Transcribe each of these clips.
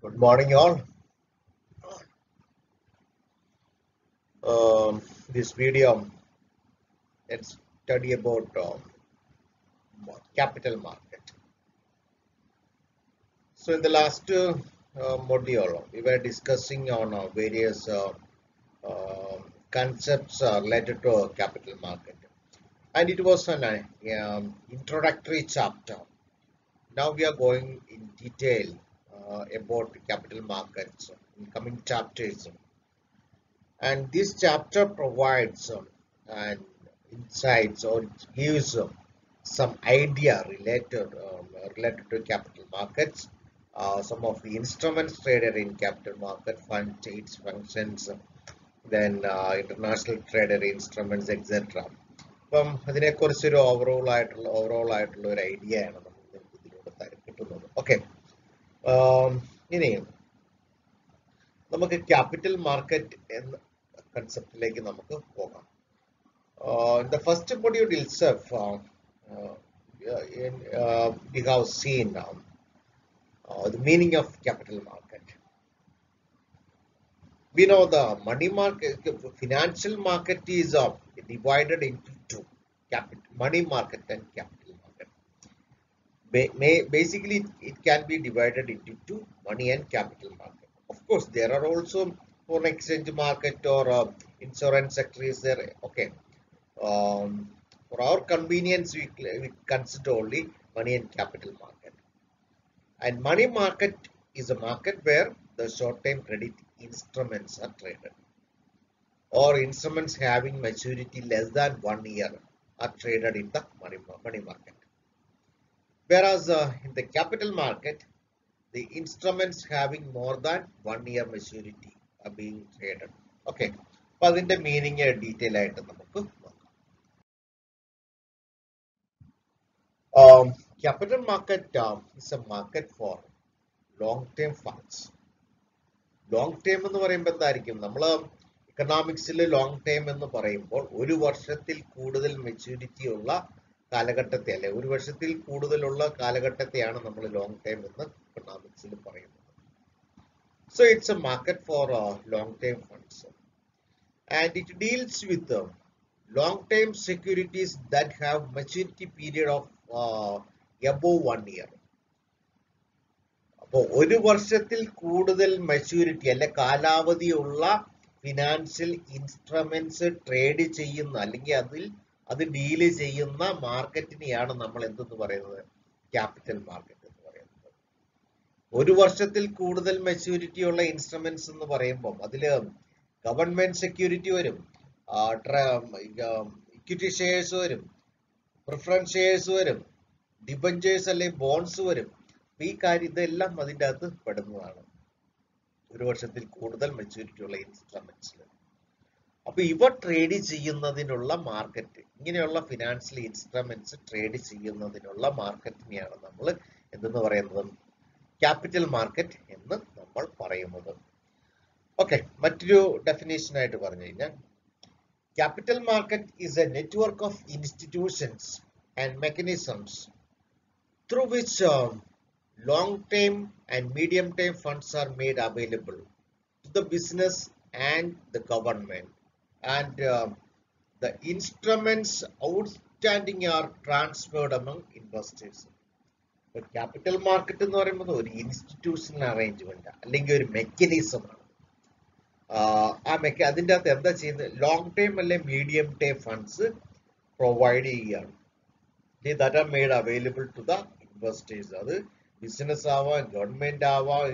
Good morning, all. This video, let's study about capital market. So, in the last module, we were discussing on various concepts related to capital market, and it was an introductory chapter. Now we are going in detail about capital markets in coming chapters. And this chapter provides an insights or gives some idea related to capital markets, some of the instruments traded in capital market, fund, its functions, then international traded instruments, etc. അപ്പം അതിനെക്കുറിച്ചൊരു overall ആയിട്ടുള്ള ഒരു idea ആണ് നമുക്ക് ഇതിലൂടെ കിട്ടുന്നത്. Okay, ഇനി നമുക്ക് capital market എന്ന കൺസെപ്റ്റിലേക്ക് നമുക്ക് പോകാം. In the first module itself, we have seen the meaning of capital market. We know the money market, financial market is divided into two: money market and capital market. Basically, it can be divided into two: money and capital market. Of course, there are also foreign exchange market or insurance sector is there. Okay. For our convenience, we consider only money and capital market. And money market is a market where the short-term credit instruments are traded, or instruments having maturity less than 1 year are traded in the money market. Whereas in the capital market, the instruments having more than 1 year maturity are being traded. Okay. അപ്പോൾ അതിന്റെ meaning detail ആയിട്ട് നമുക്ക് capital market is a market for long-term funds. Long term എന്ന് പറയുമ്പോൾ എന്തായിരിക്കും? നമ്മൾ എക്കണോമിക്സിൽ long term എന്ന് പറയുമ്പോൾ ഒരു വർഷത്തിൽ കൂടുതൽ മെച്യൂരിറ്റി ഉള്ള കാലഘട്ടത്തെ, അല്ലെ ഒരു വർഷത്തിൽ കൂടുതലുള്ള കാലഘട്ടത്തെയാണ് നമ്മൾ ലോങ് ടേം എന്ന് എക്കണോമിക്സിൽ പറയുന്നത്. So it's A market for long term funds and it deals with long-term securities that have maturity period of above 1 year. അപ്പോൾ ഒരു വർഷത്തിൽ കൂടുതൽ മെച്യൂരിറ്റി അല്ലെ കാലാവധിയുള്ള ഫിനാൻഷ്യൽ ഇൻസ്ട്രുമെന്റ്സ് ട്രേഡ് ചെയ്യുന്ന അല്ലെങ്കിൽ അത് ഡീല് ചെയ്യുന്ന മാർക്കറ്റിനെയാണ് നമ്മൾ എന്തെന്ന് പറയുന്നത്? ക്യാപിറ്റൽ മാർക്കറ്റ് എന്ന് പറയുന്നത്. ഒരു വർഷത്തിൽ കൂടുതൽ മെച്യൂരിറ്റി ഉള്ള ഇൻസ്ട്രുമെന്റ്സ് എന്ന് പറയുമ്പോൾ അതിൽ ഗവൺമെന്റ് സെക്യൂരിറ്റി വരും, ഇക്വിറ്റി ഷെയർസ് വരും, പ്രിഫറൻസ് ഷെയർസ് വരും, ഡിബഞ്ചേഴ്സ് അല്ലെങ്കിൽ ബോൺസ് വരും. ഈ കാര്യം ഇതെല്ലാം അതിൻ്റെ അകത്ത് പെടുന്നതാണ് ഒരു വർഷത്തിൽ കൂടുതൽ മെച്യൂരിറ്റി ഉള്ള ഇൻസ്ട്രുമെന്റ്സിൽ. അപ്പൊ ഇവ ട്രേഡ് ചെയ്യുന്നതിനുള്ള മാർക്കറ്റ്, ഇങ്ങനെയുള്ള ഫിനാൻഷ്യൽ ഇൻസ്ട്രുമെന്റ്സ് ട്രേഡ് ചെയ്യുന്നതിനുള്ള മാർക്കറ്റിനെയാണ് നമ്മൾ എന്തെന്ന് പറയുന്നത്? ക്യാപിറ്റൽ മാർക്കറ്റ് എന്ന് നമ്മൾ പറയുന്നത്. ഓക്കെ, മറ്റൊരു ഡെഫിനേഷൻ ആയിട്ട് പറഞ്ഞു കഴിഞ്ഞാൽ capital market is a network of institutions and mechanisms through which long-term and medium-term funds are made available to the business and the government, and the instruments outstanding are transferred among investors. Capital market എന്ന് പറയുന്നത് ഒരു institutional arrangement അല്ലെങ്കിൽ ഒരു mechanism ആണ്. അതിൻ്റെ അകത്ത് എന്താ ചെയ്യുന്നത്? ലോങ് ടൈം അല്ലെ മീഡിയം ടൈം ഫണ്ട്സ് പ്രൊവൈഡ് ചെയ്യുകയാണ്. That are made available to the investors. അത് ബിസിനസ് ആവാം, ഗവൺമെന്റ് ആവാം,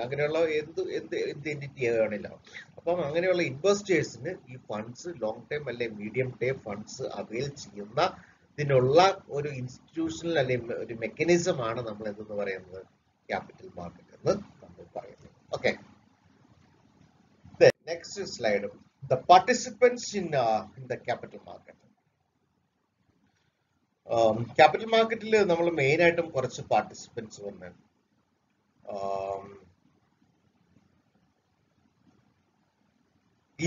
അങ്ങനെയുള്ള എന്ത് എൻറ്റിറ്റി ആണില്ല. അപ്പം അങ്ങനെയുള്ള ഇൻവെസ്റ്റേഴ്സിന് ഈ ഫണ്ട്സ് ലോങ് ടൈം അല്ലെ മീഡിയം ടൈം ഫണ്ട്സ് അവൈൽ ചെയ്യുന്ന ഇതിനുള്ള ഒരു ഇൻസ്റ്റിറ്റ്യൂഷണൽ അല്ലെങ്കിൽ ഒരു മെക്കാനിസം ആണ് നമ്മൾ എന്തെന്ന് പറയുന്നത്? ക്യാപിറ്റൽ മാർക്കറ്റ് എന്ന് നമ്മൾ പറയുന്നത്. Okay, next slide. The participants in the capital market. Capital marketൽ നമ്മൾ മെയിൻ ആയിട്ടും കുറച്ച് പാർട്ടിസിപ്പൻസ് വന്ന്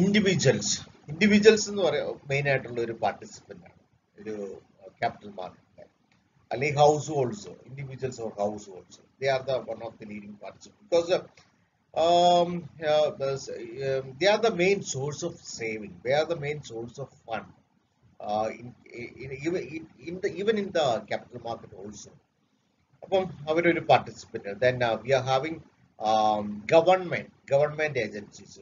ഇൻഡിവിജ്വൽസ് എന്ന് പറയാം മെയിൻ ആയിട്ടുള്ള ഒരു പാർട്ടിസിപ്പന്റ് ആണ് ഒരു ക്യാപിറ്റൽ മാർക്കറ്റ്. അല്ലെങ്കിൽ households, individuals or households. They are the one of the leading participants because they are the main source of saving. They are the main source of fund. Even in the capital market also. അപ്പം അവരൊരു participant. Then we are having government agencies.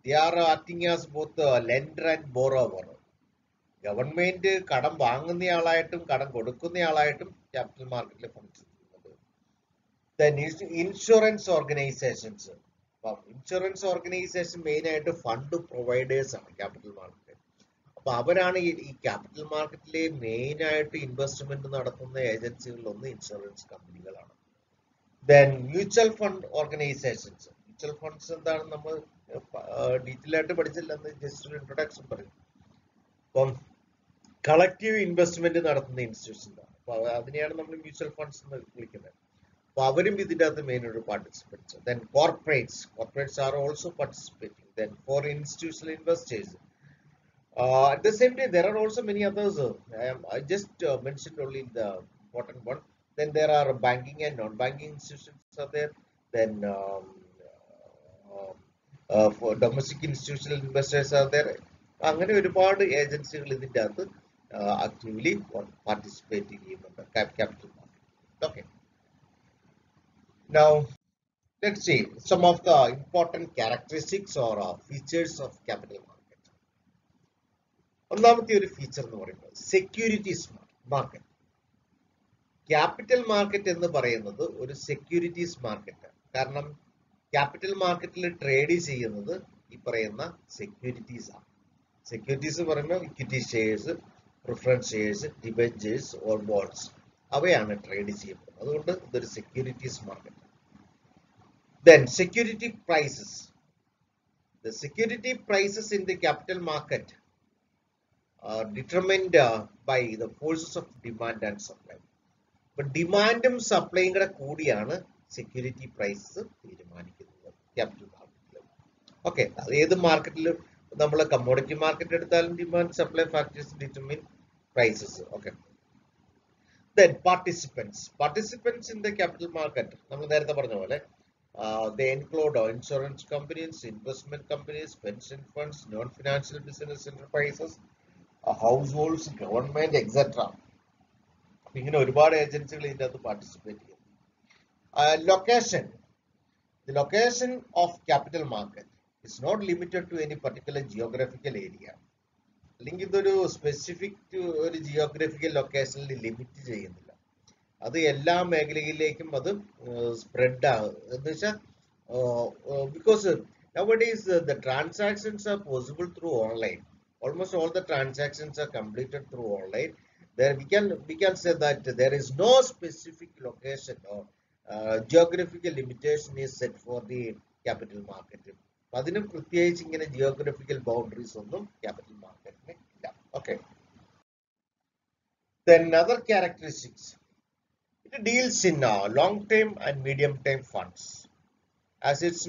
They are acting as both lender and borrower. Government കടം വാങ്ങുന്നയാളായിട്ടും കടം കൊടുക്കുന്നയാളായിട്ടും capital മാർക്കറ്റിൽ function ചെയ്യുന്നത്. Then insurance organisations. അപ്പം insurance organisation main ആയിട്ട് fund providers ആണ് capital market. അപ്പൊ അവരാണ് ഈ ക്യാപിറ്റൽ മാർക്കറ്റിലെ മെയിൻ ആയിട്ട് ഇൻവെസ്റ്റ്മെന്റ് നടത്തുന്ന ഏജൻസികളിലൊന്ന് ഇൻഷുറൻസ് കമ്പനികളാണ്. Then mutual fund organisations. Mutual funds എന്താണെന്ന് നമ്മൾ ഡീറ്റെയിൽ ആയിട്ട് പഠിച്ചില്ലെന്ന് ജസ്റ്റ് ഒരു ഇൻട്രൊഡക്ഷൻ പറയും. അപ്പം കളക്റ്റീവ് ഇൻവെസ്റ്റ്മെന്റ് നടത്തുന്ന ഇൻസ്റ്റിറ്റ്യൂഷൻസ് ആണ്. അപ്പൊ അതിനെയാണ് നമ്മൾ മ്യൂച്വൽ ഫണ്ട്സ് എന്ന് വിളിക്കുന്നത്. അപ്പൊ അവരും ഇതിന്റെ അകത്ത് മെയിൻ ഒരു participants. Then corporates are also participating. Then for institutional investors. At the same time, there are also many others. I just mentioned only the important one. Then there are banking and non-banking institutions are there. Then for domestic institutional investors are there. അങ്ങനെ ഒരുപാട് ഏജൻസികൾ ഇതിൻ്റെ അകത്ത് actively participate ചെയ്യുന്നുണ്ട് capital market. Okay, now let's see some of the important characteristics or features of capital market. ഒന്നാമത്തെ ഒരു feature എന്ന് പറയുന്നത് സെക്യൂരിറ്റീസ് മാർക്കറ്റ്. ക്യാപിറ്റൽ മാർക്കറ്റ് എന്ന് പറയുന്നത് ഒരു സെക്യൂരിറ്റീസ് മാർക്കറ്റാണ്. കാരണം ക്യാപിറ്റൽ മാർക്കറ്റിൽ ട്രേഡ് ചെയ്യുന്നത് ഈ പറയുന്ന സെക്യൂരിറ്റീസ് ആണ്. സെക്യൂരിറ്റീസ് പറയുമ്പോൾ equity shares, preference shares, debentures or bonds, അവയാണ് ട്രേഡ് ചെയ്യപ്പെടുന്നത്. അതുകൊണ്ട് ഇതൊരു securities market. Then security prices. The security prices in the capital market are determined by the forces of demand and supply. But ഡിമാൻഡും സപ്ലൈയും കൂടെ കൂടിയാണ് security prices തീരുമാനിക്കുന്നത് capital മാർക്കറ്റിൽ. ഓക്കെ, അത് ഏത് മാർക്കറ്റിലും നമ്മൾ കമ്മോഡിറ്റി മാർക്കറ്റ് എടുത്താലും demand supply factors determine prices. Okay, then participants in the capital market നമ്മൾ നേരത്തെ പറഞ്ഞ പോലെ they include insurance companies, investment companies, pension funds, non-financial business enterprises, households, government, etc. ഇങ്ങനെ ഒരുപാട് ഏജൻസികൾ ഇതിൻ്റെ അകത്ത് പാർട്ടിസിപ്പേറ്റ് ചെയ്യുന്നു. Location. The location of capital market is not limited to any particular geographical area. അല്ലെങ്കിൽ ഇതൊരു സ്പെസിഫിക് ഒരു ജിയോഗ്രഫിക്കൽ ലൊക്കേഷനിൽ ലിമിറ്റ് ചെയ്യുന്നില്ല. അത് എല്ലാ മേഖലയിലേക്കും അത് സ്പ്രെഡ് ആകും. എന്ന് വെച്ചാൽ because nowadays the transactions are possible through online. Almost all the transactions are completed through online. There we can say that there is no specific location or geographical limitation is set for the capital market. അതിന് പ്രത്യേകിച്ച് ഇങ്ങനെ geographical boundaries ഒന്നും capital മാർക്കറ്റിന് ഇല്ല. Okay, then other characteristics. It deals in long-term and medium-term funds. As its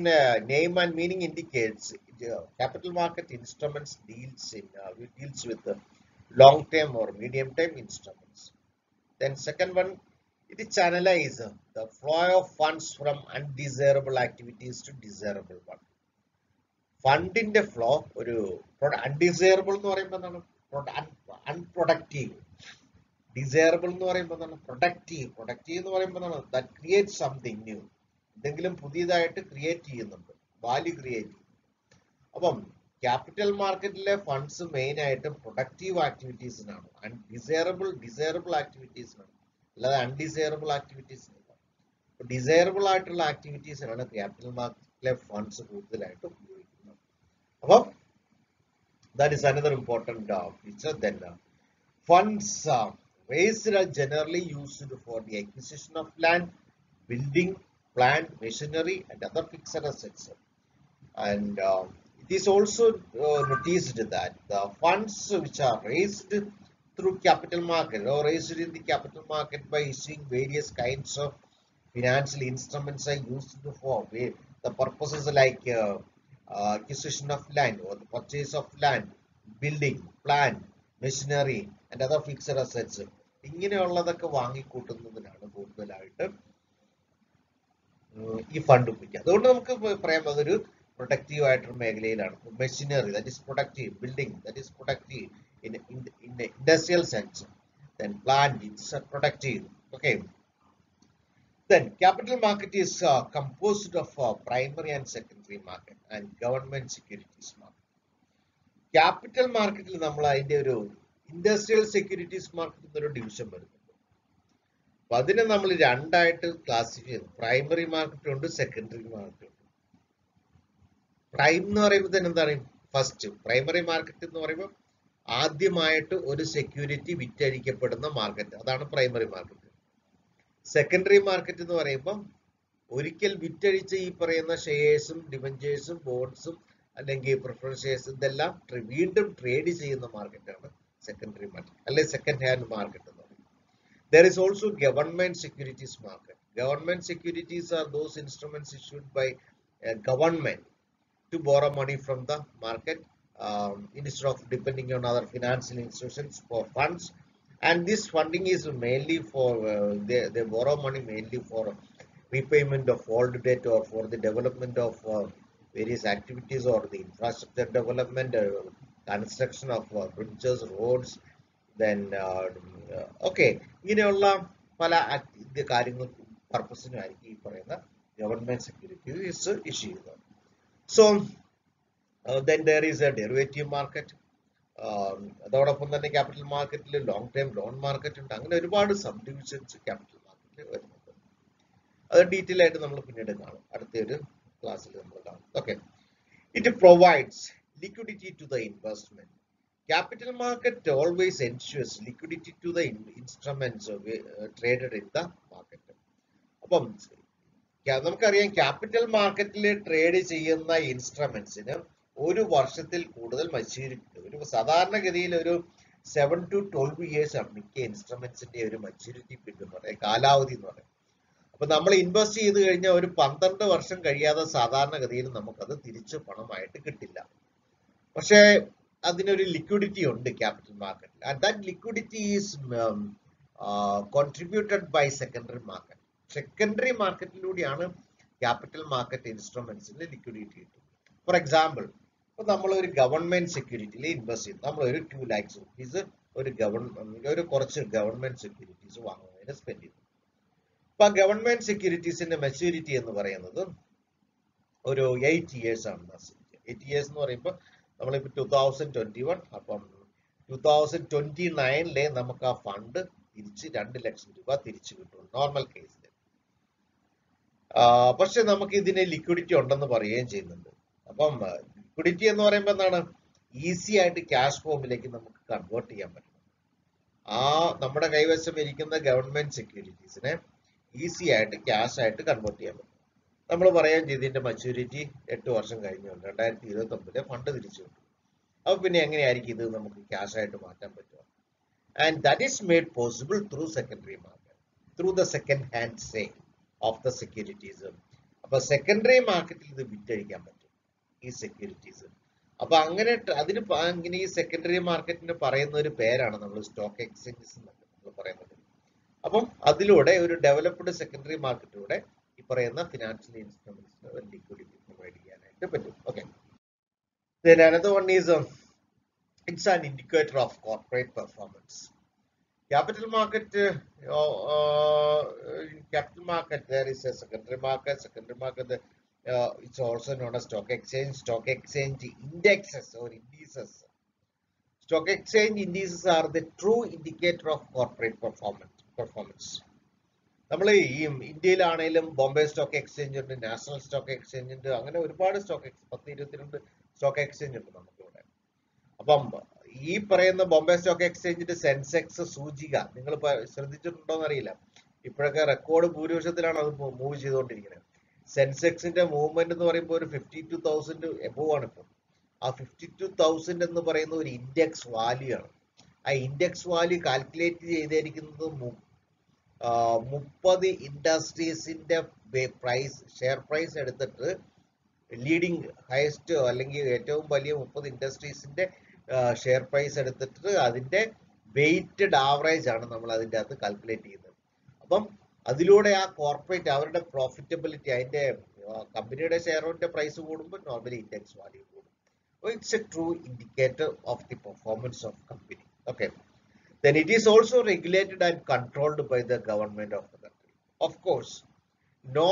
name and meaning indicates, capital market instruments deals with long-term or medium-term instruments. Then second one, it channelizes the flow of funds from undesirable activities to desirable one. ഫണ്ടിന്റെ flow ഒരു undesirable എന്ന് പറയുമ്പോൾ എന്താണ്? Unproductive. Desirable എന്ന് പറയുമ്പോൾ എന്താണ്? Productive എന്ന് പറയുമ്പോൾ എന്താണ്? That create something new. എന്തെങ്കിലും പുതിയതായിട്ട് ക്രിയേറ്റ് ചെയ്യുന്നുണ്ട്, വാല്യൂ ക്രിയേറ്റ് ചെയ്യും. അപ്പം ക്യാപിറ്റൽ മാർക്കറ്റിലെ ഫണ്ട്സ് മെയിൻ ആയിട്ട് പ്രൊഡക്റ്റീവ് ആക്ടിവിറ്റീസിനാണ്, ഡിസൈറബിൾ ആക്ടിവിറ്റീസിനാണ്, അല്ലാതെ അൺഡിസൈറബിൾ ആക്ടിവിറ്റീസിനല്ല. ഡിസൈറബിൾ ആയിട്ടുള്ള ആക്ടിവിറ്റീസിനാണ് ക്യാപിറ്റൽ മാർക്കറ്റിലെ ഫണ്ട്സ് കൂടുതലായിട്ട് ഉപയോഗിക്കുന്നത്. അപ്പം that is another important feature. Then funds raised are generally used for the acquisition of land, building, plant, machinery and other fixed assets. And it is also noticed that the funds which are raised through capital market or raised in the capital market by issuing various kinds of financial instruments are used for the purposes like acquisition of land or the purchase of land, building, plant, machinery and other fixed assets. ഇങ്ങനെയുള്ളതൊക്കെ വാങ്ങിക്കൂട്ടുന്നതിനാണ് കൂടുതലായിട്ട് ഈ fund ഉപയോഗിക്കുക. അതുകൊണ്ട് നമുക്ക് പറയാം അതൊരു productive ആയിട്ടൊരു മേഖലയിലാണ്. Machinery that is productive, building that is productive in industrial sense, then plant it's productive. Okay, then capital market is composed of primary and secondary market and government securities market. Capital മാർക്കറ്റിൽ നമ്മൾ അതിന്റെ ഒരു industrial securities market എന്നൊരു division വരുന്നുണ്ട്. അപ്പൊ അതിനെ നമ്മൾ രണ്ടായിട്ട് ക്ലാസിഫൈ ചെയ്തു. പ്രൈമറി മാർക്കറ്റ് ഉണ്ട്, സെക്കൻഡറി മാർക്കറ്റ് ഉണ്ട്. പ്രൈം എന്ന് പറയുമ്പോൾ തന്നെ എന്താണ്? ഫസ്റ്റ് പ്രൈമറി മാർക്കറ്റ് എന്ന് പറയുമ്പോൾ ആദ്യമായിട്ട് ഒരു സെക്യൂരിറ്റി വിറ്റഴിക്കപ്പെടുന്ന മാർക്കറ്റ്, അതാണ് പ്രൈമറി മാർക്കറ്റ്. സെക്കൻഡറി മാർക്കറ്റ് എന്ന് പറയുമ്പോൾ ഒരിക്കൽ വിറ്റഴിച്ച ഈ പറയുന്ന ഷെയർസും ഡിബഞ്ചേഴ്സും ബോൺസും അല്ലെങ്കിൽ പ്രിഫറൻസ് ഷെയർസ് ഇതെല്ലാം വീണ്ടും ട്രേഡ് ചെയ്യുന്ന മാർക്കറ്റാണ് സെക്കൻഡറി മാർക്കറ്റ്, അല്ലെങ്കിൽ സെക്കൻഡ് ഹാൻഡ് മാർക്കറ്റ് എന്ന് പറയുന്നത്. There is also government securities market. Government securities are those instruments issued by government to borrow money from the market instead of depending on other financial institutions for funds. And this funding is mainly for they borrow money mainly for repayment of old debt or for the development of various activities or the infrastructure development, construction of bridges, roads, then okay, ഇങ്ങനെയുള്ള പല കാര്യങ്ങൾക്കും പർപ്പസിനുമായിരിക്കും ഈ പറയുന്ന government securities issue ചെയ്യുന്നത്. So then there is a derivative market. അതോടൊപ്പം തന്നെ capital മാർക്കറ്റിൽ long time loan market ഉണ്ട്. അങ്ങനെ ഒരുപാട് സബ് ഡിവിഷൻസ് ക്യാപിറ്റൽ മാർക്കറ്റിൽ വരുന്നുണ്ട്. അത് ഡീറ്റെയിൽ ആയിട്ട് നമ്മൾ പിന്നീട് കാണും, അടുത്തൊരു ക്ലാസ്സിൽ നമ്മൾ കാണും. Okay, it provides liquidity to the investment. Capital market always ensures liquidity to the instruments traded in the market. അപ്പം നമുക്കറിയാം ക്യാപിറ്റൽ മാർക്കറ്റിൽ ട്രേഡ് ചെയ്യുന്ന ഇൻസ്ട്രുമെന്റ്സിന് ഒരു വർഷത്തിൽ കൂടുതൽ മച്യൂരിറ്റി, ഒരു സാധാരണഗതിയിൽ ഒരു 7 to 12 years ആണ് മിക്ക ഇൻസ്ട്രുമെന്റ്സിന്റെ ഒരു മച്യൂരിറ്റി പീരീഡ് എന്ന് പറയുന്നത്, കാലാവധി എന്ന് പറയുന്നത്. അപ്പൊ നമ്മൾ ഇൻവെസ്റ്റ് ചെയ്ത് കഴിഞ്ഞാൽ ഒരു 12 വർഷം കഴിയാതെ സാധാരണഗതിയിൽ നമുക്കത് തിരിച്ചു പണമായിട്ട് കിട്ടില്ല. പക്ഷേ അതിനൊരു ലിക്വിഡിറ്റി ഉണ്ട് ക്യാപിറ്റൽ മാർക്കറ്റിൽ. And that liquidity is contributed by secondary market. Secondary മാർക്കറ്റിലൂടെയാണ് ക്യാപിറ്റൽ മാർക്കറ്റ് ഇൻസ്ട്രുമെന്റ്സിന് ലിക്വിഡിറ്റി കിട്ടും. ഫോർ എക്സാമ്പിൾ, ഇപ്പൊ നമ്മൾ ഒരു ഗവൺമെന്റ് സെക്യൂരിറ്റിയിൽ ഇൻവെസ്റ്റ് ചെയ്തു, നമ്മൾ ഒരു 2 lakhs rupees ഒരു കുറച്ച് ഗവൺമെന്റ് സെക്യൂരിറ്റീസ് വാങ്ങുന്നതിന് സ്പെൻഡ് ചെയ്തു. അപ്പൊ ഗവൺമെന്റ് സെക്യൂരിറ്റീസിന്റെ മെച്യൂരിറ്റി എന്ന് പറയുന്നത് ഒരു 8 years ആണ്. 8 years എന്ന് പറയുമ്പോൾ നമ്മളിപ്പോ 2021, അപ്പം 2029 നമുക്ക് ആ ഫണ്ട് തിരിച്ച് 2 ലക്ഷം രൂപ തിരിച്ചു കിട്ടും നോർമൽ കേസിൽ. പക്ഷെ നമുക്ക് ഇതിന് ലിക്വിഡിറ്റി ഉണ്ടെന്ന് പറയുകയും ചെയ്യുന്നുണ്ട്. അപ്പം ലിക്വിഡിറ്റി എന്ന് പറയുമ്പോൾ എന്താണ്? ഈസി ആയിട്ട് ക്യാഷ് ഫോമിലേക്ക് നമുക്ക് കൺവേർട്ട് ചെയ്യാൻ പറ്റും. ആ നമ്മുടെ കൈവശം ഇരിക്കുന്ന ഗവൺമെന്റ് സെക്യൂരിറ്റീസിനെ ഈസി ആയിട്ട് ക്യാഷ് ആയിട്ട് കൺവേർട്ട് ചെയ്യാൻ പറ്റും. നമ്മൾ പറയുകയും ചെയ്ത് ഇതിന്റെ മച്യൂരിറ്റി 8 വർഷം കഴിഞ്ഞുകൊണ്ട് 2029 ഫണ്ട് തിരിച്ചു കിട്ടും. അപ്പൊ പിന്നെ എങ്ങനെയായിരിക്കും ഇത് നമുക്ക് ക്യാഷ് ആയിട്ട് മാറ്റാൻ പറ്റുക? And that is made possible through secondary market, through the second hand sale of the securities. അപ്പൊ സെക്കൻഡറി മാർക്കറ്റിൽ ഇത് വിറ്റഴിക്കാൻ പറ്റും ഈ സെക്യൂരിറ്റീസ്. അപ്പൊ അങ്ങനെ അതിന് ഇങ്ങനെ ഈ സെക്കൻഡറി മാർക്കറ്റിന് പറയുന്ന ഒരു പേരാണ് നമ്മൾ സ്റ്റോക്ക് എക്സ്ചേഞ്ചസ് എന്നൊക്കെ നമ്മൾ പറയുന്നത്. അപ്പം അതിലൂടെ ഒരു ഡെവലപ്ഡ് സെക്കൻഡറി മാർക്കറ്റിലൂടെ ഈ പറയുന്ന ഫിനാൻഷ്യൽ ഇൻസ്ട്രുമെന്റ്സിന് ലിക്വിഡിറ്റി പ്രൊവൈഡ് ചെയ്യാനായിട്ട് പറ്റും. Okay, then another one is it's an indicator of corporate performance. Capital market, capital market there is a secondary market it's also known as stock exchange indexes or indices. Stock exchange indices are the true indicator of corporate performance. നമ്മൾ ഈ ഇന്ത്യയിലാണെങ്കിലും Bombay stock exchange ഉണ്ട്, national stock exchange ഉണ്ട്, അങ്ങനെ ഒരുപാട് 10-22 stock exchange ഉണ്ട് നമുക്കിവിടെ. അപ്പം ഈ പറയുന്ന ബോംബെ സ്റ്റോക്ക് എക്സ്ചേഞ്ചിന്റെ സെൻസെക്സ് സൂചിക നിങ്ങൾ ശ്രദ്ധിച്ചിട്ടുണ്ടോന്ന് അറിയില്ല, ഇപ്പോഴൊക്കെ റെക്കോർഡ് ഭൂരിപക്ഷത്തിലാണ് അത് മൂവ് ചെയ്തുകൊണ്ടിരിക്കുന്നത്. സെൻസെക്സിന്റെ മൂവ്മെന്റ് എന്ന് പറയുമ്പോൾ ഒരു 52,000 എബോവ് ആണ് ഇപ്പോൾ. ആ 52,000 എന്ന് പറയുന്ന ഒരു ഇൻഡെക്സ് വാല്യൂ ആണ്. ആ ഇൻഡെക്സ് വാല്യൂ കാൽക്കുലേറ്റ് ചെയ്തിരിക്കുന്നത് 30 ഇൻഡസ്ട്രീസിന്റെ ഷെയർ പ്രൈസ് എടുത്തിട്ട് ലീഡിങ് ഹയസ്റ്റ് അല്ലെങ്കിൽ ഏറ്റവും വലിയ 30 ഇൻഡസ്ട്രീസിന്റെ ഷെയർ പ്രൈസ് എടുത്തിട്ട് അതിന്റെ വെയ്റ്റഡ് ആവറേജ് ആണ് നമ്മൾ അതിൻ്റെ അകത്ത് കാൽക്കുലേറ്റ് ചെയ്യുന്നത്. അപ്പം അതിലൂടെ ആ കോർപ്പറേറ്റ് അവരുടെ പ്രോഫിറ്റബിലിറ്റി, അതിന്റെ കമ്പനിയുടെ ഷെയറിന്റെ പ്രൈസ് കൂടുമ്പോൾ നോർമലി ഇൻഡെക്സ് വാല്യൂ കൂടും. It's A true indicator of the performance of company. Okay, then it is also regulated and controlled by the government of the country. Of course, no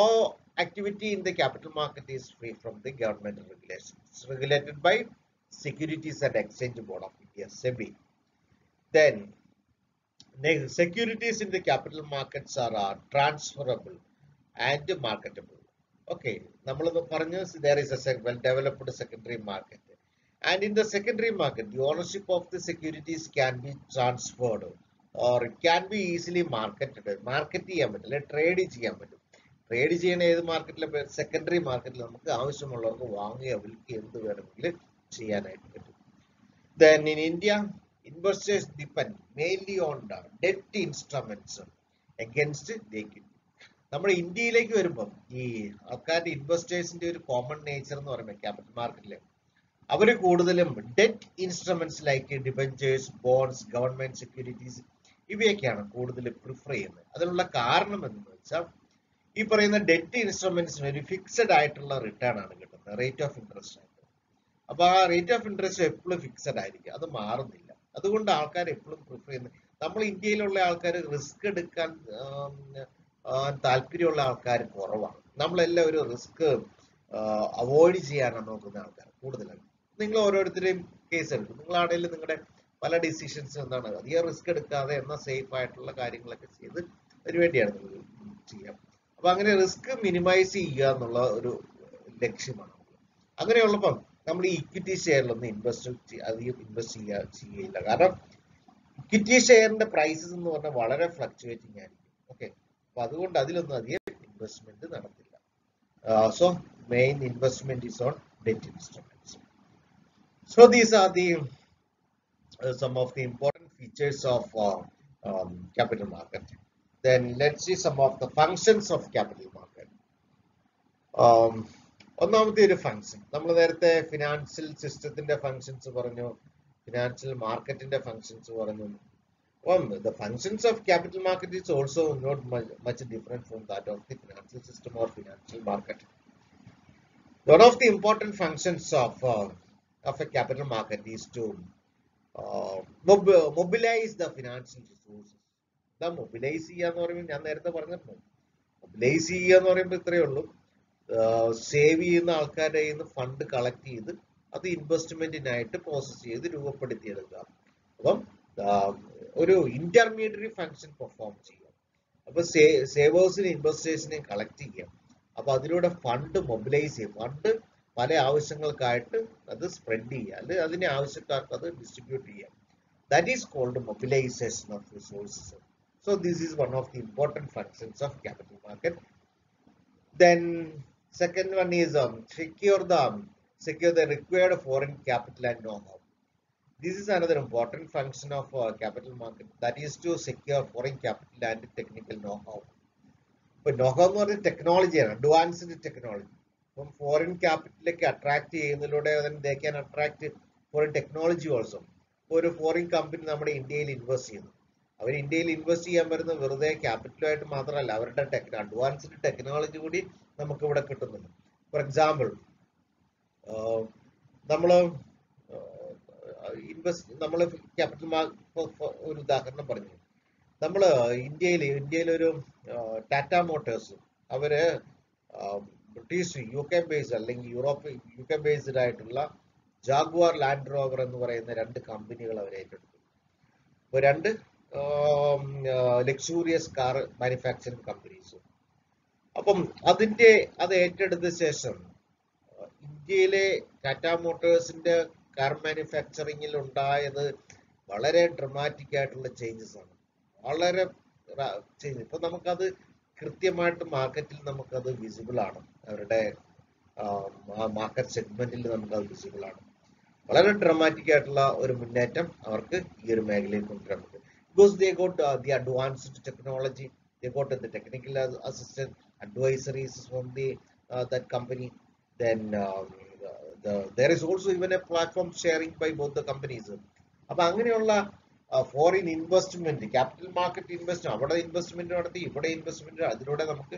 activity in the capital market is free from the government regulations. It's regulated by Securities and Exchange Board of India, SEBI. Then securities in the capital markets are transferable and marketable. Okay, there is a well developed secondary market, and in the secondary market the ownership of the securities can be transferred or it can be easily marketed. Market ചെയ്യാൻ പറ്റില്ല, trade ചെയ്യാൻ പറ്റും. Trade ചെയ്യണ ഏത് മാർക്കറ്റിലെ, secondary മാർക്കറ്റിൽ നമുക്ക് ആവശ്യമുള്ളവർക്ക് വാങ്ങുകയോ വിൽക്കുകയോ എന്ത് വേണമെങ്കിലും ചെയ്യാനായിട്ട് പറ്റും. Then in India, investors depend mainly on the debt instruments against the equity. നമ്മുടെ ഇന്ത്യയിലേക്ക് വരുമ്പം ഈ ആൾക്കാരുടെ ഇൻവെസ്റ്റേഴ്സിന്റെ ഒരു കോമൺ നേച്ചർ എന്ന് പറയുമ്പോൾ ക്യാപിറ്റൽ മാർക്കറ്റില് അവര് കൂടുതലും debt instruments like debentures, bonds, government securities ഇവയൊക്കെയാണ് കൂടുതൽ പ്രിഫർ ചെയ്യുന്നത്. അതിനുള്ള കാരണം എന്ന് വെച്ചാൽ ഈ പറയുന്ന ഡെറ്റ് ഇൻസ്ട്രുമെന്റ്സിന് ഒരു ഫിക്സഡ് ആയിട്ടുള്ള റിട്ടേൺ ആണ് കിട്ടുന്നത്, റേറ്റ് ഓഫ് ഇൻട്രസ്റ്റ് ആയിട്ട്. അപ്പൊ ആ റേറ്റ് ഓഫ് ഇൻട്രസ്റ്റ് എപ്പോഴും ഫിക്സഡ് ആയിരിക്കും, അത് മാറുന്നില്ല. അതുകൊണ്ട് ആൾക്കാർ എപ്പോഴും പ്രിഫർ ചെയ്യുന്നത്, നമ്മൾ ഇന്ത്യയിലുള്ള ആൾക്കാർ റിസ്ക് എടുക്കാൻ താല്പര്യമുള്ള ആൾക്കാർ കുറവാണ്. നമ്മളെല്ലാം ഒരു റിസ്ക് അവോയ്ഡ് ചെയ്യാനാണ് നോക്കുന്ന ആൾക്കാർ കൂടുതലാണ്. നിങ്ങൾ ഓരോരുത്തരെയും കേസ് എടുക്കും, നിങ്ങളാണെങ്കിലും നിങ്ങളുടെ പല ഡിസിഷൻസ് എന്താണ് അധികം റിസ്ക് എടുക്കാതെ എന്നാൽ സേഫ് ആയിട്ടുള്ള കാര്യങ്ങളൊക്കെ ചെയ്ത് അതിനുവേണ്ടിയാണ് നിങ്ങൾ ചെയ്യാം. അപ്പൊ അങ്ങനെ റിസ്ക് മിനിമൈസ് ചെയ്യുക എന്നുള്ള ഒരു ലക്ഷ്യമാണ്. അങ്ങനെയുള്ളപ്പം നമ്മൾ ഈ ഇക്വിറ്റി ഷെയറിലൊന്നും അധികം ഇൻവെസ്റ്റ് ചെയ്യില്ല. കാരണം ഇക്വിറ്റി ഷെയറിന്റെ പ്രൈസസ് എന്ന് പറഞ്ഞാൽ വളരെ ഫ്ലക്ച്വേറ്റിംഗ് ആയിരിക്കും. ഓക്കെ, അപ്പൊ അതുകൊണ്ട് അതിലൊന്നും അധികം ഇൻവെസ്റ്റ്മെന്റ് നടത്തില്ല. So main investment is on debt instruments. So these are the some of the important features of capital market. Then let's see some of the functions of capital market. ഒന്നാമത്തെ ഒരു function, നമ്മൾ നേരത്തെ financial സിസ്റ്റത്തിന്റെ functions പറഞ്ഞു, financial മാർക്കറ്റിന്റെ functions പറഞ്ഞു. The functions of capital market is also not much different from that of the financial system or financial market. One of the important functions of a capital market is to mobilize the financial resources. Mobilize ചെയ്യാന്ന് പറയുമ്പോൾ ഞാൻ നേരത്തെ പറഞ്ഞിരുന്നു, mobilise ചെയ്യുക എന്ന് പറയുമ്പോൾ ഇത്രയേ ഉള്ളൂ, സേവ് ചെയ്യുന്ന ആൾക്കാരുടെ കയ്യിൽ നിന്ന് ഫണ്ട് കളക്ട് ചെയ്ത് അത് ഇൻവെസ്റ്റ്മെന്റിനായിട്ട് പ്രോസസ് ചെയ്ത് രൂപപ്പെടുത്തിയെടുക്കുക. അപ്പം ഒരു ഇന്റർമീഡിയറി ഫംഗ്ഷൻ പെർഫോം ചെയ്യാം. അപ്പൊ സേവേഴ്സിനെ ഇൻവെസ്റ്റേഴ്സിനെയും കളക്ട് ചെയ്യാം. അപ്പൊ അതിലൂടെ ഫണ്ട് മൊബിലൈസ് ചെയ്യും, ഫണ്ട് പല ആവശ്യങ്ങൾക്കായിട്ട് അത് സ്പ്രെഡ് ചെയ്യുക, അല്ലെങ്കിൽ അതിനെ ആവശ്യക്കാർക്ക് അത് ഡിസ്ട്രിബ്യൂട്ട് ചെയ്യാം. That is called mobilisation of resources. So this is one of the important functions of capital market. Then second one is secure the required foreign capital and know-how. This is another important function of capital market, that is to secure foreign capital and technical know-how. But know-how എന്ന് പറഞ്ഞാൽ ടെക്നോളജിയാണ്, advanced technology. അപ്പം foreign ക്യാപിറ്റലിലേക്ക് attract ചെയ്യുന്നതിലൂടെ they can attract foreign technology also. ഒരു foreign company നമ്മുടെ ഇന്ത്യയിൽ invest ചെയ്യുന്നു, അവർ ഇന്ത്യയിൽ invest ചെയ്യാൻ വരുന്ന വെറുതെ ക്യാപിറ്റലുമായിട്ട് മാത്രമല്ല, അവരുടെ അഡ്വാൻസ്ഡ് ടെക്നോളജി കൂടി നമുക്ക് ഇവിടെ കിട്ടുന്നുണ്ട്. ഫോർ എക്സാമ്പിൾ, നമ്മള് ക്യാപിറ്റൽ ഒരു ഉദാഹരണം പറഞ്ഞു, നമ്മള് ഇന്ത്യയിലൊരു ടാറ്റ മോട്ടോഴ്സ്, അവര് ബ്രിട്ടീഷ് UK ബേസ്ഡ് അല്ലെങ്കിൽ UK ബേസ്ഡ് ആയിട്ടുള്ള ജാഗ്വാർ, ലാൻഡ് റോവർ എന്ന് പറയുന്ന രണ്ട് കമ്പനികൾ അവർ ഏറ്റെടുത്തു. അപ്പൊ രണ്ട് ലക്ഷൂറിയസ് കാർ മാനുഫാക്ചറിംഗ് കമ്പനീസ്. അപ്പം അത് ഏറ്റെടുത്ത ശേഷം ഇന്ത്യയിലെ ടാറ്റ മോട്ടോഴ്സിന്റെ കാർ മാനുഫാക്ചറിംഗിൽ ഉണ്ടായത് വളരെ ഡ്രമാറ്റിക് ആയിട്ടുള്ള ചേഞ്ചസ് ആണ്, വളരെ ചേഞ്ച്. ഇപ്പൊ നമുക്കത് കൃത്യമായിട്ട് മാർക്കറ്റിൽ നമുക്കത് വിസിബിൾ ആണ്, അവരുടെ മാർക്കറ്റ് സെഗ്മെന്റിൽ നമുക്കത് വിസിബിൾ ആണ്. വളരെ ഡ്രമാറ്റിക് ആയിട്ടുള്ള ഒരു മുന്നേറ്റം അവർക്ക് ഈ ഒരു മേഖലയിൽ കൊണ്ടുവരാൻ പറ്റും. Because they got the advanced technology, they got the technical assistant advisories from that company. Then there is also even a platform sharing by both the companies. അപ്പൊ അങ്ങനെയുള്ള foreign investment, capital market invest, അവിടെ investment നടത്തി, ഇവിടെ investment, അതിലൂടെ നമുക്ക്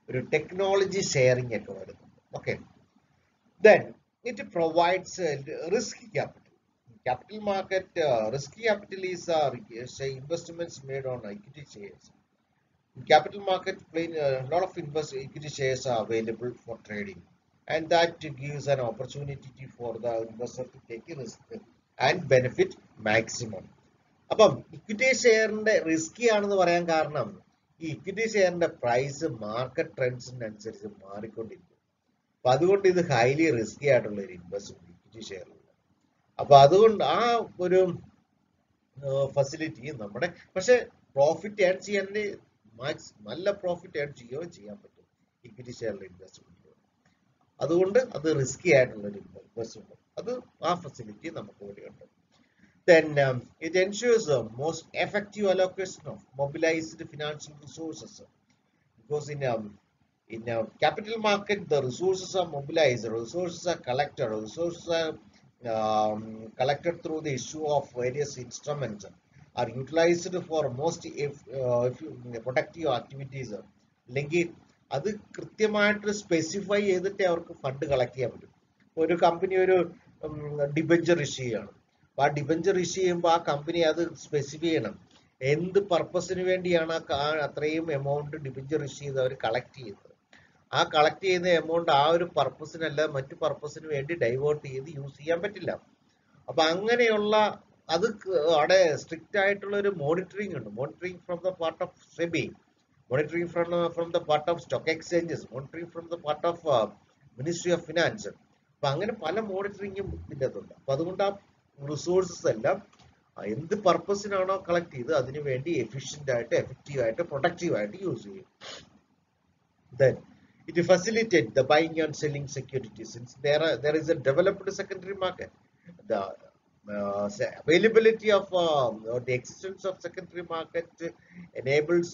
ഒരു technology sharing ഒക്കെ വരുന്നുണ്ട്. Okay, then it provides risk capital. Capital market risky capital is say investments made on equity shares. In capital market, a lot of equity shares are available for trading, and that gives an opportunity for the investor to take a risk and benefit maximum. അപ്പം equity ഷെയറിന്റെ risky ആണെന്ന് പറയാൻ കാരണം ഈ equity ഷെയറിന്റെ price market ട്രെൻഡ്സിനനുസരിച്ച് മാറിക്കൊണ്ടിരിക്കും. അപ്പൊ അതുകൊണ്ട് ഇത് highly risky ആയിട്ടുള്ള ഒരു ഇൻവെസ്റ്റ്മെന്റ് ഇക്വിറ്റി ഷെയറിൽ. അപ്പൊ അതുകൊണ്ട് ആ ഒരു ഫെസിലിറ്റി നമ്മുടെ, പക്ഷെ പ്രോഫിറ്റ് ഏൺ ചെയ്യാൻ നല്ല പ്രോഫിറ്റ് ഏൺ ചെയ്യുകയോ ചെയ്യാൻ പറ്റും ഇക്വിറ്റി ഷെയറിൽ ഇൻവെസ്റ്റ്മെന്റ്. അതുകൊണ്ട് അത് റിസ്കി ആയിട്ടുള്ള ഒരു ഇൻവെസ്റ്റ്മെന്റ്, അത് ആ ഫെസിലിറ്റി നമുക്ക് കൂടിയുണ്ട്. Then it ensures the most effective allocation of mobilized financial resources, because in capital market the resources are mobilized, resources are collected, resources are collected through the issue of various instruments, are utilized for most productive activities. അല്ലെങ്കിൽ അത് കൃത്യമായിട്ട് specify ചെയ്തിട്ട് അവർക്ക് fund collect ചെയ്യാൻ പറ്റും. ഒരു company ഒരു debenture issue ചെയ്യണം, അപ്പൊ ആ ഡിബഞ്ചർ ഇഷ്യൂ ചെയ്യുമ്പോൾ ആ കമ്പനി അത് സ്പെസിഫൈ ചെയ്യണം എന്ത് പർപ്പസിന് വേണ്ടിയാണ് അത്രയും എമൗണ്ട് ഡിബഞ്ചർ ഇഷ്യൂ ചെയ്ത് അവർ കളക്ട് ചെയ്യുന്നത്. ആ കളക്ട് ചെയ്യുന്ന എമൗണ്ട് ആ ഒരു പർപ്പസിനല്ല മറ്റു പർപ്പസിന് വേണ്ടി ഡൈവേർട്ട് ചെയ്ത് യൂസ് ചെയ്യാൻ പറ്റില്ല. അപ്പൊ അങ്ങനെയുള്ള അത് അവിടെ സ്ട്രിക്റ്റ് ആയിട്ടുള്ള ഒരു മോണിറ്ററിംഗ് ഉണ്ട്. Monitoring from the part of SEBI, monitoring from the part of stock exchanges, monitoring from the part of ministry of finance. അപ്പൊ അങ്ങനെ പല മോണിറ്ററിംഗും ഇതിൻ്റെ അകത്തുണ്ട്. അപ്പൊ അതുകൊണ്ട് ആ റിസോഴ്സസ് എല്ലാം എന്ത് പർപ്പസിനാണോ കളക്ട് ചെയ്ത് അതിനു വേണ്ടി എഫിഷ്യന്റ് ആയിട്ട്, എഫക്റ്റീവ് ആയിട്ട്, പ്രൊഡക്റ്റീവ് ആയിട്ട് യൂസ് ചെയ്യും. Then it facilitates the buying and selling securities. Since there is a developed secondary market, the availability of the existence of secondary market enables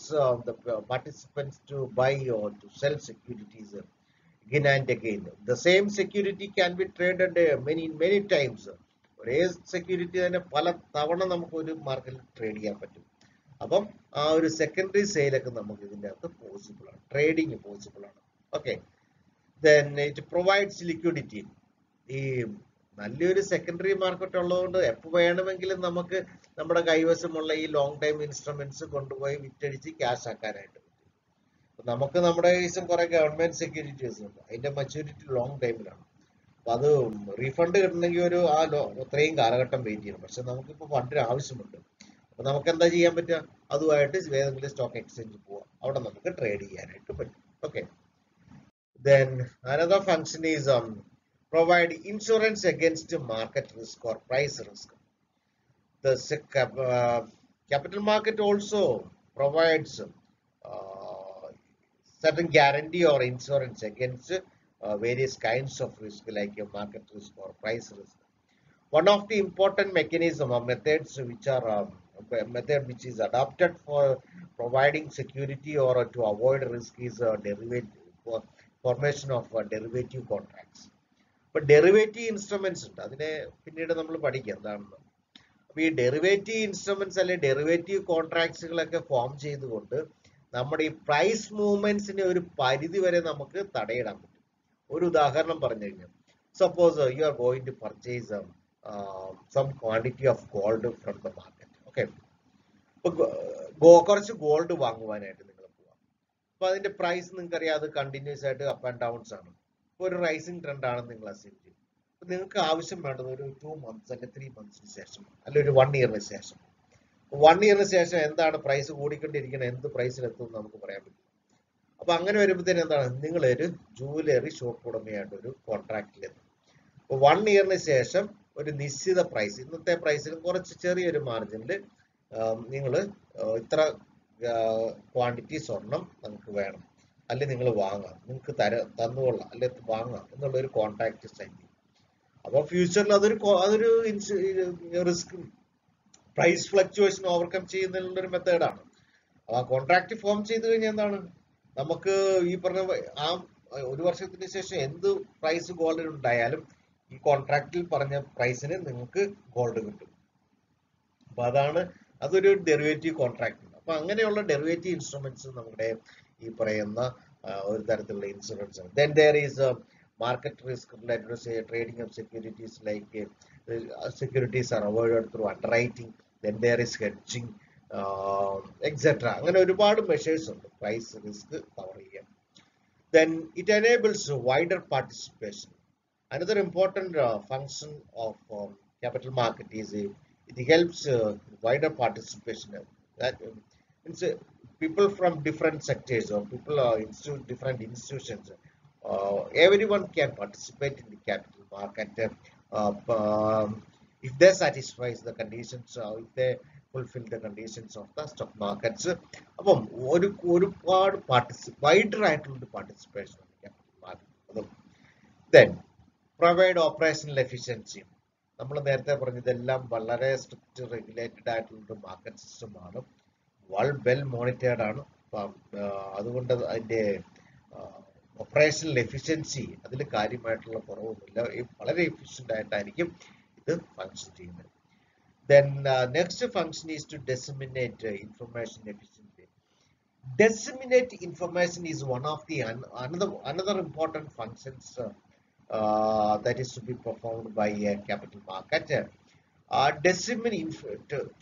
the participants to buy or to sell securities again and again. The same security can be traded many times. ഒരേ security തന്നെ പല തവണ നമുക്ക് ഒരു മാർക്കറ്റിൽ trade ചെയ്യാൻ പറ്റും. അപ്പം ആ ഒരു സെക്കൻഡറി സെയിലൊക്കെ നമുക്ക് ഇതിൻ്റെ അകത്ത് പോസിബിൾ ആണ്, ട്രേഡിങ് പോസിബിൾ ആണ്. Okay, then it provides liquidity. ഈ നല്ലൊരു സെക്കൻഡറി മാർക്കറ്റ് ഉള്ളതുകൊണ്ട് എപ്പോൾ വേണമെങ്കിലും നമുക്ക് നമ്മുടെ കൈവശമുള്ള ഈ ലോങ് ടൈം ഇൻസ്ട്രുമെന്റ്സ് കൊണ്ടുപോയി വിറ്റടിച്ച് ക്യാഷ് ആക്കാനായിട്ട് പറ്റും. നമുക്ക് നമ്മുടെ കൈവശം കുറെ ഗവൺമെന്റ് സെക്യൂരിറ്റീസ് ഉണ്ട്, അതിന്റെ മച്യൂരിറ്റി ലോങ് ടൈമിലാണ്. അപ്പൊ അത് റീഫണ്ട് കിട്ടണമെങ്കിൽ ഒരു അത്രയും കാലഘട്ടം വെയിറ്റ് ചെയ്യണം. പക്ഷെ നമുക്കിപ്പോൾ ഫണ്ടിന് ആവശ്യമുണ്ട്. അപ്പൊ നമുക്ക് എന്താ ചെയ്യാൻ പറ്റുക, അതുമായിട്ട് ഏതെങ്കിലും സ്റ്റോക്ക് എക്സ്ചേഞ്ച് പോവാം, അവിടെ നമുക്ക് ട്രേഡ് ചെയ്യാനായിട്ട് പറ്റും. Okay, then another function is provide insurance against market risk or price risk. The capital market also provides certain guarantee or insurance against various kinds of risk, like a market risk or price risk. One of the important mechanism or methods which are which is adopted for providing security or to avoid risk is formation of derivative contracts. ഇപ്പൊ derivative instruments ഉണ്ട്, അതിനെ പിന്നീട് നമ്മൾ പഠിക്കാം എന്താണെന്ന്. അപ്പൊ ഈ derivative instruments അല്ലെ ഡെറിവേറ്റീവ് കോൺട്രാക്ട്സുകളൊക്കെ ഫോം ചെയ്തുകൊണ്ട് നമ്മുടെ ഈ പ്രൈസ് മൂവ്മെന്റ്സിനെ ഒരു പരിധി വരെ നമുക്ക് തടയിടാൻ പറ്റും. ഒരു ഉദാഹരണം പറഞ്ഞു കഴിഞ്ഞാൽ, suppose you are going to purchase some quantity of gold from the market. Okay, ഇപ്പൊ കുറച്ച് ഗോൾഡ് വാങ്ങുവാനായിട്ട് നിങ്ങൾ പോവാം. അപ്പൊ അതിന്റെ പ്രൈസ് നിങ്ങൾക്കറിയാം, അത് കണ്ടിന്യൂസ് ആയിട്ട് അപ്പ് ആൻഡ് ഡൗൺസ് ആണ്. ഒരു റൈസിംഗ് ട്രെൻഡ് ആണെന്ന് നിങ്ങൾ അസ്യൂം ചെയ്യും. അപ്പൊ നിങ്ങൾക്ക് ആവശ്യം വേണ്ടത് ഒരു 2 months അല്ലെങ്കിൽ 3 months ശേഷം, അല്ലെ ഒരു 1 year ശേഷം. 1 year ശേഷം എന്താണ് പ്രൈസ് കൂടിക്കൊണ്ടിരിക്കുന്നത്, എന്ത് പ്രൈസിലെത്തും നമുക്ക് പറയാൻ പറ്റും. അപ്പൊ അങ്ങനെ വരുമ്പോഴത്തേനും എന്താണ്, നിങ്ങളൊരു ജൂവലറി ഷോപ്പ് ഉടമയായിട്ട് ഒരു കോൺട്രാക്റ്റിലെത്തും. അപ്പൊ 1 year ശേഷം ഒരു നിശ്ചിത പ്രൈസ്, ഇന്നത്തെ പ്രൈസിലും കുറച്ച് ചെറിയൊരു മാർജിനിൽ നിങ്ങൾ ഇത്ര ക്വാണ്ടിറ്റി സ്വർണം നമുക്ക് വേണം, അല്ലെ നിങ്ങൾ വാങ്ങാം, നിങ്ങൾക്ക് തന്നുകൊള്ളാം, അല്ലെ വാങ്ങാം എന്നുള്ളൊരു കോൺട്രാക്ട് സൈൻ ചെയ്യും. അപ്പൊ ഫ്യൂച്ചറിൽ അതൊരു റിസ്ക്, പ്രൈസ് ഫ്ലക്ച്വേഷൻ ഓവർകം ചെയ്യുന്നതിനുള്ളൊരു മെത്തേഡാണ്. അപ്പൊ ആ കോൺട്രാക്ട് ഫോം ചെയ്ത് കഴിഞ്ഞാൽ എന്താണ്, നമുക്ക് ഈ പറഞ്ഞ ആ 1 വർഷത്തിന് ശേഷം എന്ത് പ്രൈസ് ഗോൾഡിന് ഉണ്ടായാലും ഈ കോൺട്രാക്റ്റിൽ പറഞ്ഞ പ്രൈസിന് നിങ്ങൾക്ക് ഗോൾഡ് കിട്ടും. അപ്പൊ അതാണ് അതൊരു ഡെറിവേറ്റീവ് കോൺട്രാക്ട് ഉണ്ട്. അപ്പൊ അങ്ങനെയുള്ള ഡെറിവേറ്റീവ് ഇൻസ്ട്രുമെന്റ്സ് നമ്മുടെ ഈ പറയുന്ന ഒരു തരത്തിലുള്ള ഇൻഷുറൻസ് ആണ്. Then there is market risk related trading of securities like securities are avoided through underwriting. Then there is hedging etcetera. അങ്ങനെ ഒരുപാട് മെഷേഴ്സ് ഉണ്ട് പ്രൈസ് റിസ്ക് കവർ ചെയ്യാൻ. Then it enables wider participation. Another important function of capital market is it helps wider participation. That means people from different sectors or people different institutions. Everyone can participate in the capital market if they satisfy the conditions, if they fulfill the conditions of the stock markets. അപ്പം ഒരുപാട് wider ആയിട്ടുള്ള participation capital market. Then provide operational efficiency. നമ്മൾ നേരത്തെ പറഞ്ഞതെല്ലാം വളരെ strict regulated ആയിട്ടുള്ള market സിസ്റ്റമാണ്, well monitored ആണ്. അതുകൊണ്ട് അതിന്റെ ഓപ്പറേഷണൽ എഫിഷ്യൻസി അതിൽ കാര്യമായിട്ടുള്ള കുറവൊന്നുമില്ല, വളരെ എഫിഷ്യന്റ് ആയിട്ടായിരിക്കും ഇത് ഫങ്ഷൻ ചെയ്യുന്നത്. Then next function is to disseminate information efficiently. Disseminate information is one of the another important functions that is to be performed by a capital market.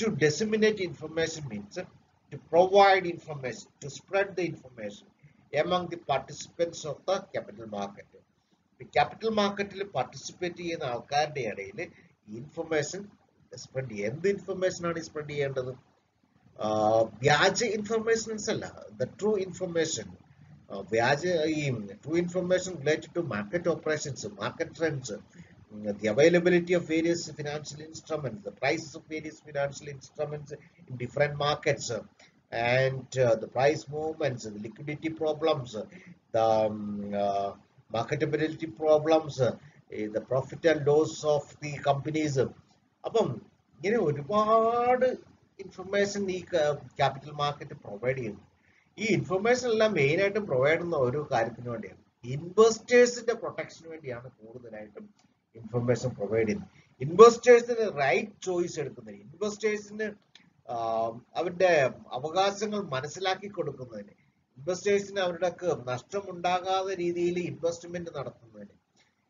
To disseminate information means to provide information, to spread the information among the participants of the capital market. The capital market participate ചെയ്യുന്ന ആൾക്കാരുടെ ഇടയിൽ information spread ചെയ്യുക. എന്ത് information ആണ് spread ചെയ്യേണ്ടത്? വ്യാജ informations അല്ല, the true information. True information related to market operations, market trends, the availability of various financial instruments, the prices of various financial instruments in different markets, and the price movements, the liquidity problems, the marketability problems, the profit and loss of the companies. അപ്പം ഇങ്ങനെ ഒരുപാട് information ഈ capital market provide ചെയ്യുന്നു. ഈ information എല്ലാം main ആയിട്ടും provide ചെയ്യുന്ന ഒരു കാര്യത്തിന് വേണ്ടിയാണ്, ഇൻവെസ്റ്റേഴ്സിന്റെ പ്രൊട്ടക്ഷന് വേണ്ടിയാണ് കൂടുതലായിട്ടും ഇൻഫർമേഷൻ പ്രൊവൈഡ് ചെയ്യുന്നത്. ഇൻവെസ്റ്റേഴ്സിന് റൈറ്റ് ചോയ്സ് എടുക്കുന്നതിന്, ഇൻവെസ്റ്റേഴ്സിന് അവരുടെ അവകാശങ്ങൾ മനസ്സിലാക്കി കൊടുക്കുന്നതിന്, ഇൻവെസ്റ്റേഴ്സിന് അവരുടെ നഷ്ടമുണ്ടാകാത്ത രീതിയിൽ ഇൻവെസ്റ്റ്മെന്റ് നടത്തുന്നതിന്,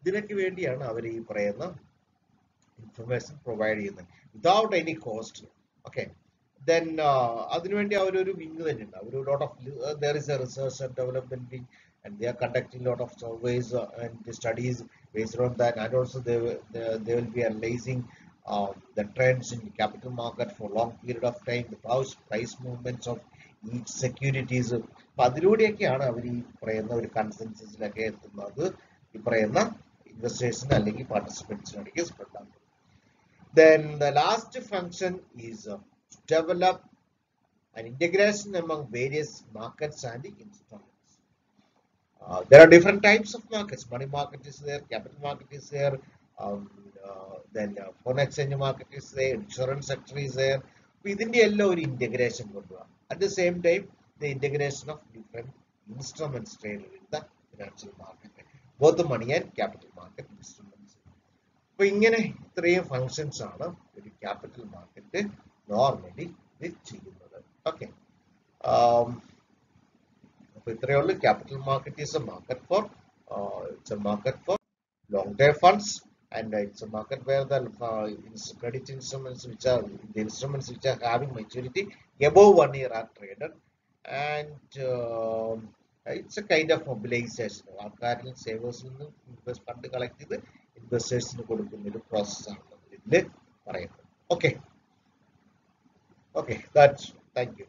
ഇതിനൊക്കെ വേണ്ടിയാണ് അവർ ഈ പറയുന്ന ഇൻഫർമേഷൻ പ്രൊവൈഡ് ചെയ്യുന്നത് without any cost. Okay, then അതിനുവേണ്ടി അവരൊരു വിങ് തന്നെ ഉണ്ട്. അവർ lot of there is a research and development wing, and they are conducting a lot of surveys and studies based on that, and also they will be analyzing the trends in the capital market for long period of time, the price movements of each securities. അപ്പൊ അതിലൂടെയൊക്കെയാണ് അവർ ഈ പറയുന്ന ഒരു കൺസെൻസസിലൊക്കെ എത്തുന്നത്, ഈ പറയുന്ന ഇൻവെസ്റ്റേഴ്സിന് അല്ലെങ്കിൽ പാർട്ടിസിപ്പൻസിനൊക്കെ spread ആകും. Then the last function is to develop an integration among various markets and instruments. There are different types of markets. Money market is there, capital market is there, then foreign exchange market is there, insurance sector is there. Within the yellow integration. At the same time, the integration of different instruments traded in the financial market, both the money and capital market instruments. So, ഇങ്ങനെ ഇത്രയും functions ആണ് ഒരു capital market normally ചെയ്യുന്നത്. Okay, അപ്പോൾ ഇത്രയേ ഉള്ളൂ. Capital market is A market four long term funds, and it's a market where the credit instruments which are having maturity above 1 year are traded, and it's a kind of mobilization. ആൾക്കാരിൽ സേവേഴ്സിൽ നിന്ന് fund collect ചെയ്ത് ഇൻവെസ്റ്റേഴ്സിന് കൊടുക്കുന്ന ഒരു പ്രോസസ്സാണ് ഇതിൽ പറയുന്നത്. Okay, thank you.